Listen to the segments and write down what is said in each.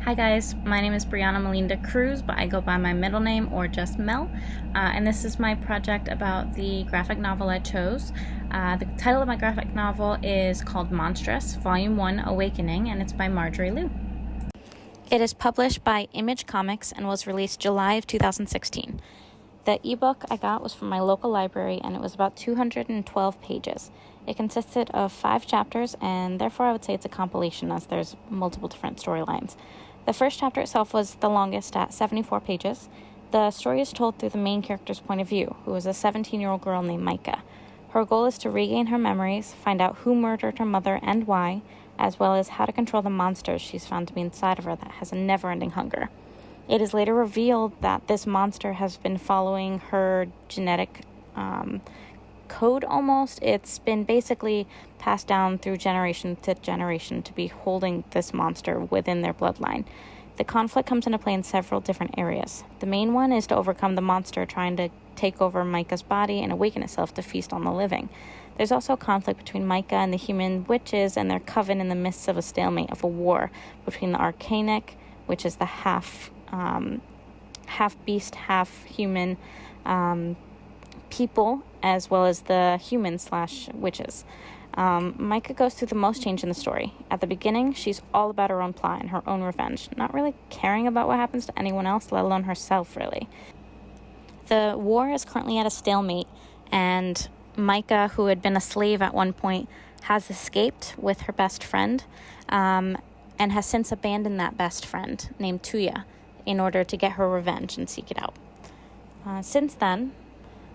Hi guys, my name is Brianna Melinda Cruz, but I go by my middle name or just Mel, and this is my project about the graphic novel I chose. The title of my graphic novel is called Monstress, Volume 1, Awakening, and it's by Marjorie. It is published by Image Comics and was released July of 2016. The ebook I got was from my local library, and it was about 212 pages. It consisted of 5 chapters, and therefore I would say it's a compilation as there's multiple different storylines. The first chapter itself was the longest at 74 pages. The story is told through the main character's point of view, who is a 17-year-old girl named Micah. Her goal is to regain her memories, find out who murdered her mother and why, as well as how to control the monsters she's found to be inside of her that has a never-ending hunger. It is later revealed that this monster has been following her genetic code almost. It's been basically passed down through generation to generation to be holding this monster within their bloodline. The conflict comes into play in several different areas. The main one is to overcome the monster trying to take over Micah's body and awaken itself to feast on the living. There's also a conflict between Micah and the human witches and their coven in the midst of a stalemate of a war between the Arcanic, which is the half beast, half human people, as well as the human/witches. Micah goes through the most change in the story. At the beginning, she's all about her own plot and her own revenge, not really caring about what happens to anyone else, let alone herself, really. The war is currently at a stalemate, and Micah, who had been a slave at one point, has escaped with her best friend, and has since abandoned that best friend, named Tuya, in order to get her revenge and seek it out. Since then,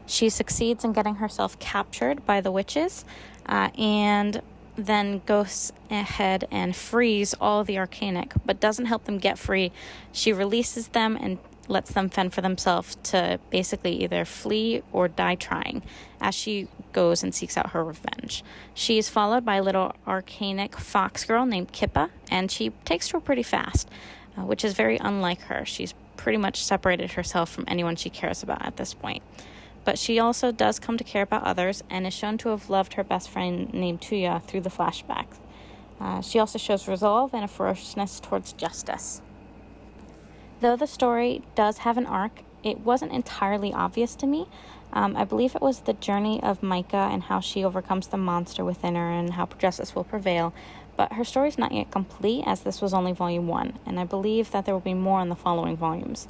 she succeeds in getting herself captured by the witches, and then goes ahead and frees all the Arcanic, but doesn't help them get free. She releases them and lets them fend for themselves to basically either flee or die trying as she goes and seeks out her revenge. She is followed by a little Arcanic fox girl named Kippa, and she takes to her pretty fast, which is very unlike her. She's pretty much separated herself from anyone she cares about at this point. But she also does come to care about others and is shown to have loved her best friend named Tuya through the flashbacks. She also shows resolve and a ferociousness towards justice. Though the story does have an arc, it wasn't entirely obvious to me. I believe it was the journey of Micah and how she overcomes the monster within her and how justice will prevail. But her story is not yet complete, as this was only volume 1, and I believe that there will be more in the following volumes.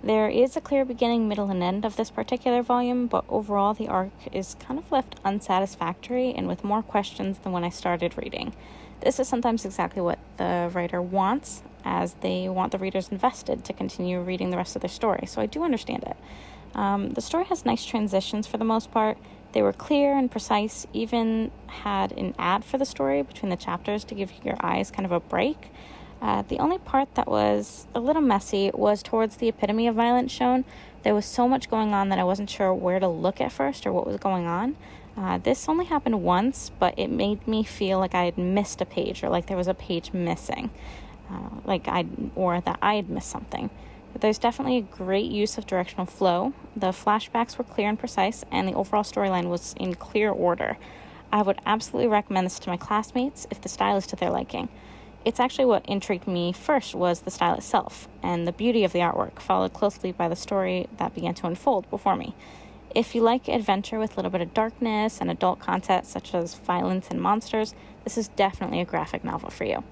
There is a clear beginning, middle, and end of this particular volume, but overall the arc is kind of left unsatisfactory and with more questions than when I started reading. This is sometimes exactly what the writer wants, as they want the readers invested to continue reading the rest of their story, so I do understand it. The story has nice transitions for the most part. They were clear and precise, even had an ad for the story between the chapters to give your eyes kind of a break. The only part that was a little messy was towards the epitome of violence shown. There was so much going on that I wasn't sure where to look at first or what was going on. This only happened once, but it made me feel like I had missed a page or like there was a page missing, or that I had missed something. But there's definitely a great use of directional flow. The flashbacks were clear and precise, and the overall storyline was in clear order. I would absolutely recommend this to my classmates if the style is to their liking. It's actually what intrigued me first was the style itself, and the beauty of the artwork, followed closely by the story that began to unfold before me. If you like adventure with a little bit of darkness and adult content such as violence and monsters, this is definitely a graphic novel for you.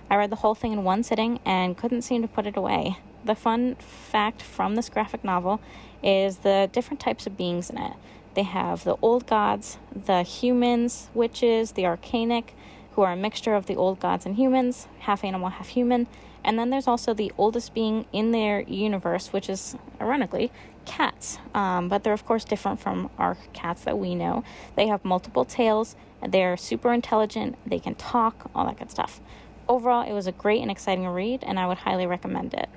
I read the whole thing in one sitting and couldn't seem to put it away. The fun fact from this graphic novel is the different types of beings in it. They have the old gods, the humans, witches, the Arcanic, who are a mixture of the old gods and humans, half animal, half human. And then there's also the oldest being in their universe, which is, ironically, cats. But they're, of course, different from our cats that we know. They have multiple tails, they're super intelligent, they can talk, all that good stuff. Overall, it was a great and exciting read, and I would highly recommend it.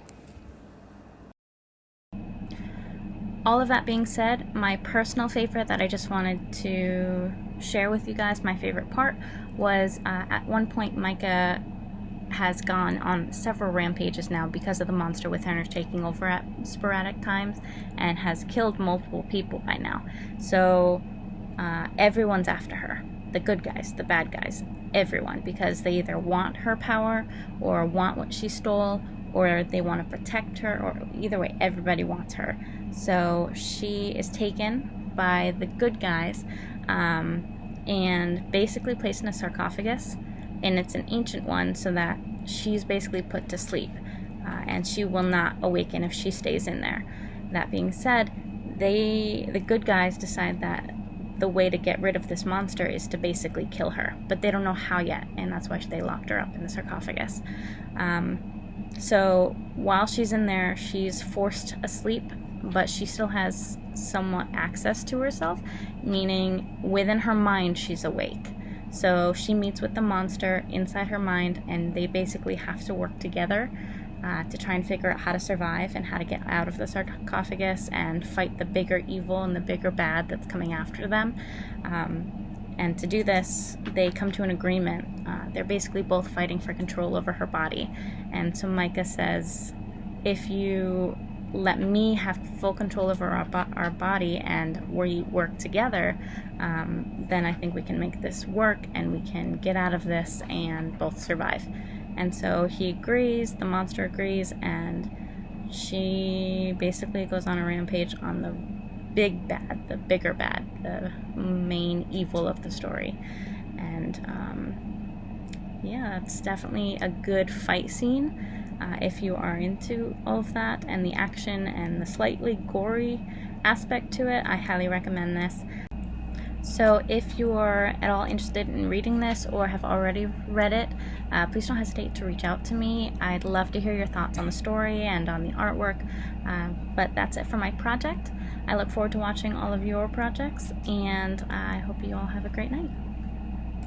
All of that being said, my personal favorite that I just wanted to share with you guys, my favorite part, was at one point Micah has gone on several rampages now because of the monster within her taking over at sporadic times and has killed multiple people by now. So everyone's after her. The good guys, the bad guys, everyone, because they either want her power or want what she stole or they want to protect her, or either way, everybody wants her. So she is taken by the good guys and basically placed in a sarcophagus, and it's an ancient one, so that she's basically put to sleep, and she will not awaken if she stays in there. That being said, the good guys decide that the way to get rid of this monster is to basically kill her, but they don't know how yet, and that's why they locked her up in the sarcophagus. So while she's in there, she's forced asleep, but she still has somewhat access to herself, meaning within her mind she's awake. So she meets with the monster inside her mind, and they basically have to work together to try and figure out how to survive and how to get out of the sarcophagus and fight the bigger evil and the bigger bad that's coming after them. And to do this, they come to an agreement. They're basically both fighting for control over her body. And so Micah says, if you let me have full control over our body and we work together, then I think we can make this work and we can get out of this and both survive. And so he agrees, the monster agrees, and she basically goes on a rampage on the big bad, the bigger bad, the main evil of the story. And yeah, that's definitely a good fight scene. If you are into all of that and the action and the slightly gory aspect to it, I highly recommend this. So if you're at all interested in reading this or have already read it, please don't hesitate to reach out to me. I'd love to hear your thoughts on the story and on the artwork. But that's it for my project. I look forward to watching all of your projects, and I hope you all have a great night.